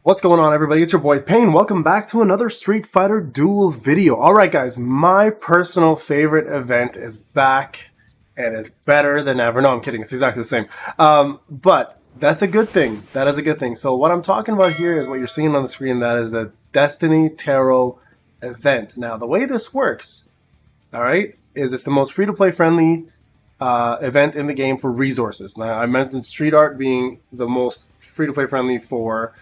What's going on, everybody? It's your boy Payne. Welcome back to another Street Fighter Duel video. Alright guys, my personal favorite event is back and it's better than ever. No, I'm kidding. It's exactly the same. But that's a good thing. That is a good thing. So what I'm talking about here is what you're seeing on the screen. That is the Destiny Tarot event. Now, the way this works, alright, is it's the most free-to-play friendly event in the game for resources. Now, I mentioned Street Art being the most free-to-play friendly for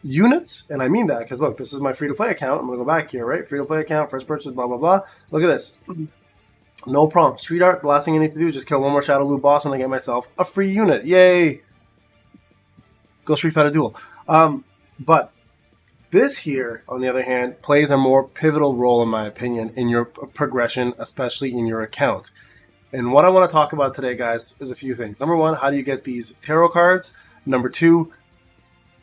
units, and I mean that because look, this is my free-to-play account. I'm gonna go back here, right? Free-to-play account, first purchase, blah blah blah. Look at this, no problem. Street Art, the last thing I need to do is just kill one more Shadow Loot boss and I get myself a free unit. Yay! Go Street Fighter Duel. But this here, on the other hand, plays a more pivotal role, in my opinion, in your progression, especially in your account. And what I want to talk about today, guys, is a few things. Number one, how do you get these tarot cards? Number two,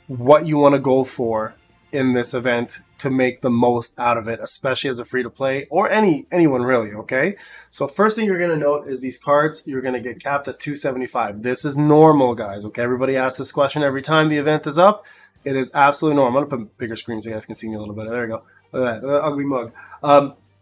what you want to go for in this event to make the most out of it, especially as a free-to-play, or anyone really, okay? So first thing you're going to note is these cards, you're going to get capped at 275. This is normal, guys, okay? Everybody asks this question every time the event is up. It is absolutely normal. I'm going to put a bigger screen so you guys can see me a little bit. There you go. Look at that, the ugly mug.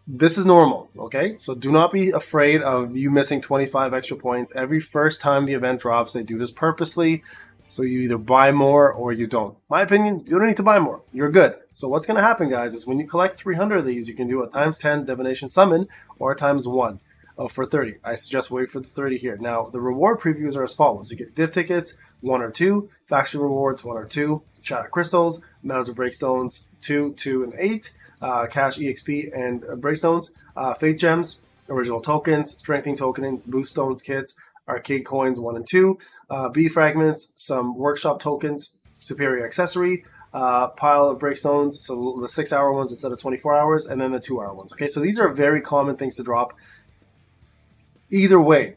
This is normal, okay? So do not be afraid of you missing 25 extra points. Every first time the event drops, they do this purposely. So you either buy more or you don't. My opinion, you don't need to buy more. You're good. So what's going to happen, guys, is when you collect 300 of these, you can do a ×10 divination summon or a ×1 for 30. I suggest wait for the 30 here. Now, the reward previews are as follows. You get div tickets, 1 or 2, faction rewards, 1 or 2, shatter crystals, mounds of breakstones, 2, 2, and 8, cash EXP and breakstones, fate gems, original tokens, strengthening tokening, boost stone kits, arcade coins 1 and 2, B fragments, some workshop tokens, superior accessory, pile of breakstones, so the 6-hour ones instead of 24 hours, and then the 2-hour ones. Okay, so these are very common things to drop. Either way,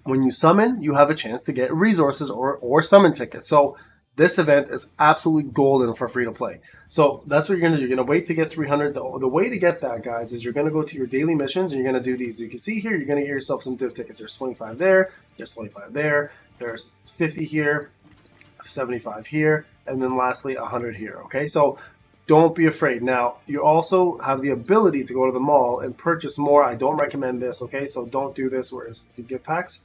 when you summon, you have a chance to get resources or summon tickets. So this event is absolutely golden for free to play. So that's what you're going to do. You're going to wait to get 300. The way to get that, guys, is you're going to go to your daily missions and you're going to do these. You can see here, you're going to get yourself some div tickets. There's 25 there. There's 25 there. There's 50 here, 75 here, and then lastly 100 here. Okay, so don't be afraid. Now, you also have the ability to go to the mall and purchase more. I don't recommend this, okay? So don't do this. Where's the gift packs?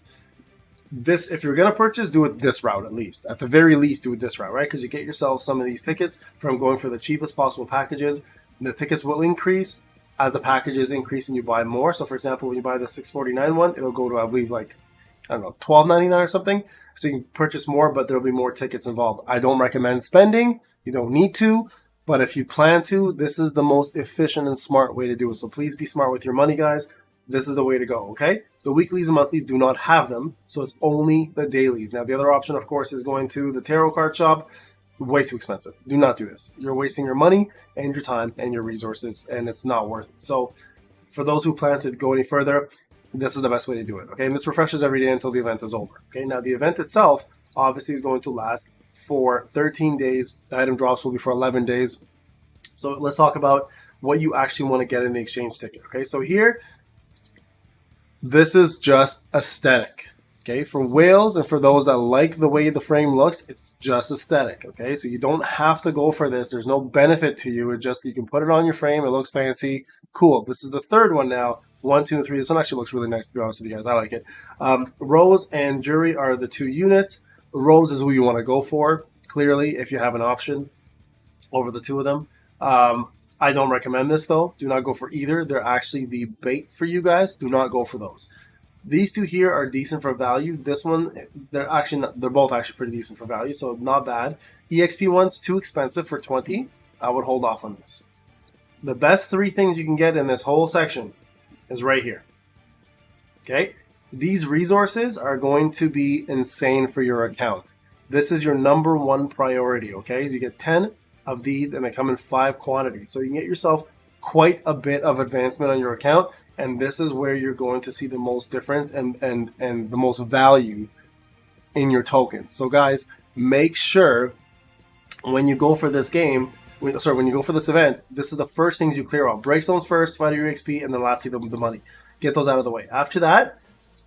This, if you're going to purchase, do it this route at least. At the very least, do it this route, right? Because you get yourself some of these tickets from going for the cheapest possible packages. The tickets will increase as the packages increase and you buy more. So, for example, when you buy the $6.49 one, it'll go to, I believe, like, I don't know, $12.99 or something. So you can purchase more, but there'll be more tickets involved. I don't recommend spending. You don't need to. But if you plan to, this is the most efficient and smart way to do it. So please be smart with your money, guys. This is the way to go, okay? The weeklies and monthlies do not have them, so it's only the dailies. Now, the other option, of course, is going to the tarot card shop. Way too expensive. Do not do this. You're wasting your money and your time and your resources, and it's not worth it. So for those who plan to go any further, this is the best way to do it, okay? And this refreshes every day until the event is over, okay? Now, the event itself, obviously, is going to last for 13 days. The item drops will be for 11 days. So let's talk about what you actually want to get in the exchange ticket, okay? So here, this is just aesthetic, okay? For whales and for those that like the way the frame looks, it's just aesthetic, okay? So you don't have to go for this. There's no benefit to you. It just, you can put it on your frame. It looks fancy. Cool. This is the third one now. 1, 2, and 3. This one actually looks really nice, to be honest with you guys. I like it. Rose and Jury are the 2 units. Rose is who you want to go for, clearly, if you have an option over the 2 of them. I don't recommend this, though. Do not go for either. They're actually the bait for you guys. Do not go for those. These 2 here are decent for value. This one, they're both actually pretty decent for value, so not bad. EXP one's too expensive for 20. I would hold off on this. The best 3 things you can get in this whole section is right here. Okay? These resources are going to be insane for your account. This is your number 1 priority, okay? So you get 10 of these and they come in 5 quantities. So you can get yourself quite a bit of advancement on your account, and this is where you're going to see the most difference and the most value in your tokens. So guys, make sure when you go for this game, when you go for this event, this is the first things you clear out. Breakstones first, find your EXP, and then lastly the money. Get those out of the way. After that,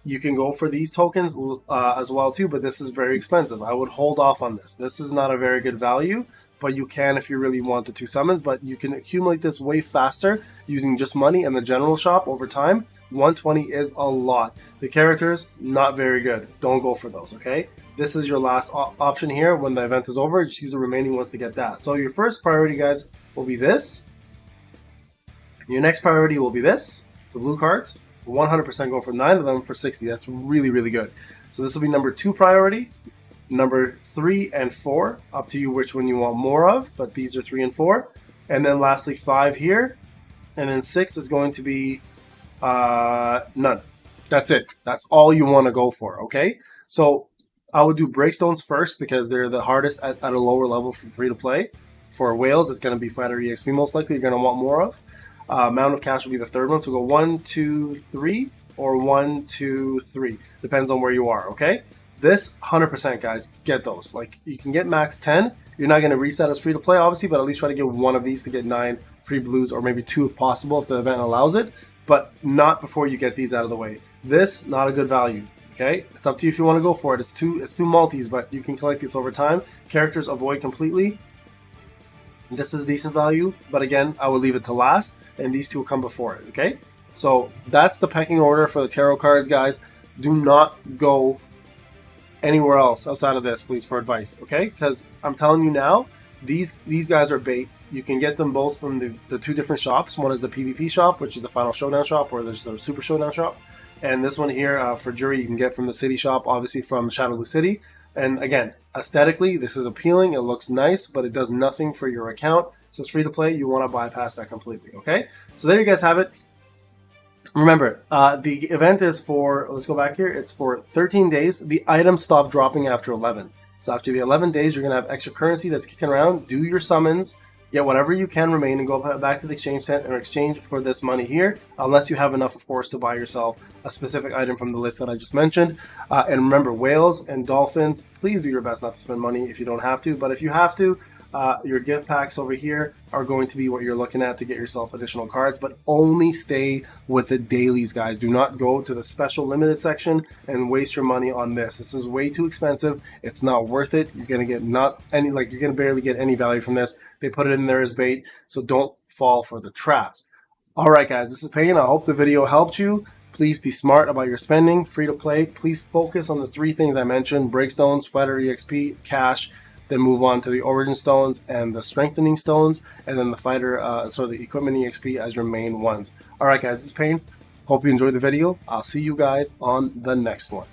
You can go for these tokens as well too, but this is very expensive. I would hold off on this. This is not a very good value, but you can if you really want the 2 summons, but you can accumulate this way faster using just money and the general shop over time. 120 is a lot. The characters, not very good. Don't go for those, okay? This is your last option here. When the event is over, just use the remaining ones to get that. So your first priority, guys, will be this. Your next priority will be this, the blue cards. 100% go for 9 of them for 60. That's really, really good. So this will be number 2 priority. Number 3 and 4, up to you which one you want more of, but these are 3 and 4. And then lastly 5 here. And then 6 is going to be none. That's it. That's all you want to go for, okay? So I would do breakstones first because they're the hardest at a lower level for free to play. For whales, it's going to be fighter EXP most likely. You're going to want more of. Amount of cash will be the third one. So go 1, 2, 3 or 1, 2, 3. Depends on where you are, okay? This, 100%, guys, get those. Like, you can get max 10. You're not going to reach that as free to play, obviously, but at least try to get one of these to get 9 free blues, or maybe 2 if possible, if the event allows it, but not before you get these out of the way. This, not a good value, okay? It's up to you if you want to go for it. It's two multis, but you can collect these over time. Characters, avoid completely. This is decent value, but again, I will leave it to last, and these 2 will come before it, okay? So that's the pecking order for the tarot cards, guys. Do not go anywhere else outside of this, please, for advice, okay? Because I'm telling you now, these guys are bait. You can get them both from the 2 different shops. One is the PvP shop, which is the Final Showdown shop, or there's the Super Showdown shop. And this one here for Jury, you can get from the City shop, obviously from Shadowloo City. And again, aesthetically, this is appealing. It looks nice, but it does nothing for your account. So it's free to play. You want to bypass that completely, okay? So there you guys have it. Remember, the event is for, let's go back here, it's for 13 days. The items stop dropping after 11. So after the 11 days, you're going to have extra currency that's kicking around. Do your summons, get whatever you can remain, and go back to the exchange tent and exchange for this money here, unless you have enough, of course, to buy yourself a specific item from the list that I just mentioned. And remember, whales and dolphins, please do your best not to spend money if you don't have to. But if you have to, your gift packs over here are going to be what you're looking at to get yourself additional cards, but only stay with the dailies, guys. Do not go to the special limited section and waste your money on this. This is way too expensive. It's not worth it. You're going to get you're going to barely get any value from this. They put it in there as bait, so don't fall for the traps. All right, guys, this is Payne. I hope the video helped you. Please be smart about your spending. Free to play. Please focus on the 3 things I mentioned: breakstones, fighter EXP, cash. Then move on to the origin stones and the strengthening stones, and then the fighter, the equipment EXP as your main ones. All right, guys, this is Payne. Hope you enjoyed the video. I'll see you guys on the next one.